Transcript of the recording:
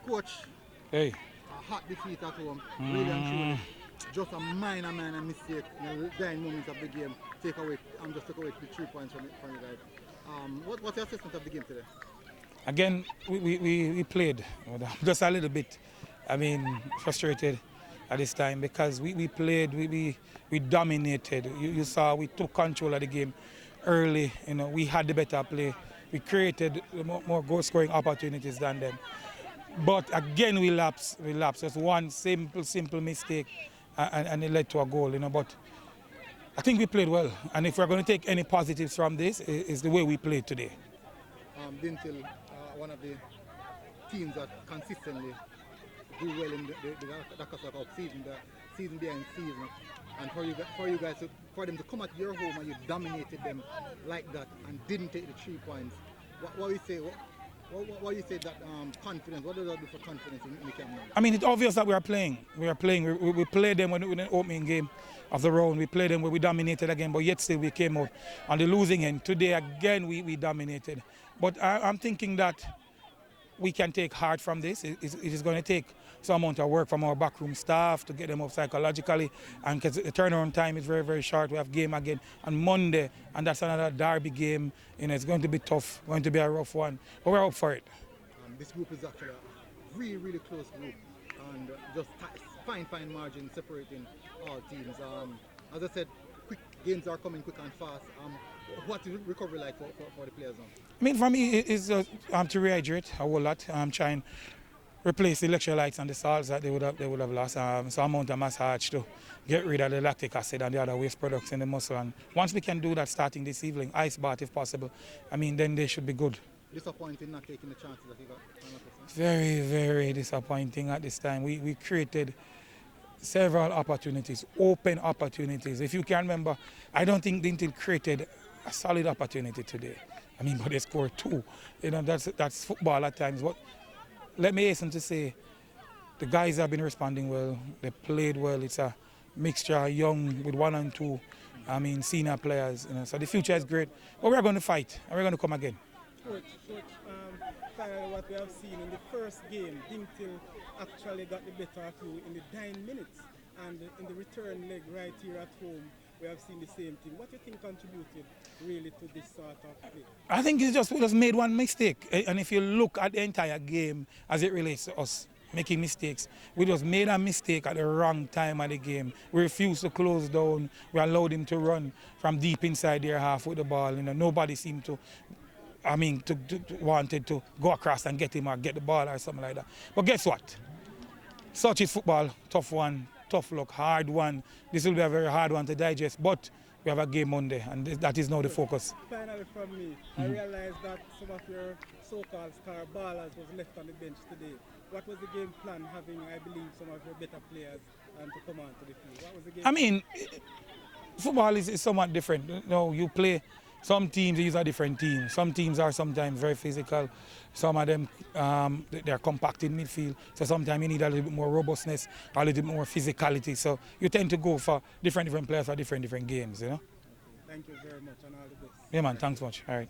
Coach, Hey. a hot defeat at home, really and truly. Just a minor mistake in the dying moments of the game. Take away the 3 points from you guys. What's your assessment of the game today? Again, we played just a little bit. I mean, frustrated at this time because we played, we dominated. You saw we took control of the game early. You know, we had the better play. We created more goal-scoring opportunities than them. But again, we lapsed. Just one simple mistake, and it led to a goal. You know, but I think we played well. And if we're going to take any positives from this, is the way we played today. Dinthill, one of the teams that consistently do well in the Dakar Cup season behind season, and for them to come at your home and you dominated them like that and didn't take the 3 points. What you say? What you say that confidence? What does that do for confidence in the camp? I mean, it's obvious that we are playing. We played them in the opening game of the round. We played them where we dominated again, but yet still we came out on the losing end. Today again we dominated. But I'm thinking that we can take heart from this. It is going to take some amount of work from our backroom staff to get them up psychologically, and because the turnaround time is very, very short. We have game again on Monday, and that's another derby game. You know, it's going to be tough, going to be a rough one, but we're up for it. This group is actually a really, really close group, and just fine margin separating all teams. As I said, quick games are coming quick and fast. What is recovery like for the players now? I mean, for me, it's to rehydrate a whole lot. I'm trying replace the electrolytes and the salts that they would have lost. Some amount of massage to get rid of the lactic acid and the other waste products in the muscle. And once we can do that starting this evening, ice bath if possible, I mean, then they should be good. Disappointing not taking the chances that you got? Very, very disappointing at this time. We created several opportunities, open opportunities. If you can remember, I don't think Dinthill created a solid opportunity today. I mean, but they scored 2. You know, that's football at times. But let me hasten to say, the guys have been responding well. They played well. It's a mixture, young with 1 and 2. I mean, senior players. You know, so the future is great. But we're going to fight, and we're going to come again. Coach, finally what we have seen in the first game, Dinthill actually got the better of you in the dying minutes, and in the return leg right here at home, we have seen the same thing. What do you think contributed really to this sort of play? I think we just made one mistake, and if you look at the entire game as it relates to us making mistakes, we just made a mistake at the wrong time of the game. We refused to close down. We allowed him to run from deep inside their half with the ball. You know, nobody seemed to. I mean, wanted to go across and get him or get the ball or something like that. But guess what? Such is football. Tough one, tough luck, hard one. This will be a very hard one to digest, but we have a game Monday, and that is now the focus. Finally from me, I realized that some of your so-called star ballers was left on the bench today. What was the game plan, having, I believe, some of your better players to come on to the field? What was the game plan? I mean, football is somewhat different. You know, you play. Some teams use a different team. Some teams are sometimes very physical. Some of them, they're compact in midfield. So sometimes you need a little bit more robustness, a little bit more physicality. So you tend to go for different players for different games, you know. Thank you very much and all the best. Yeah, man, thanks much. All right.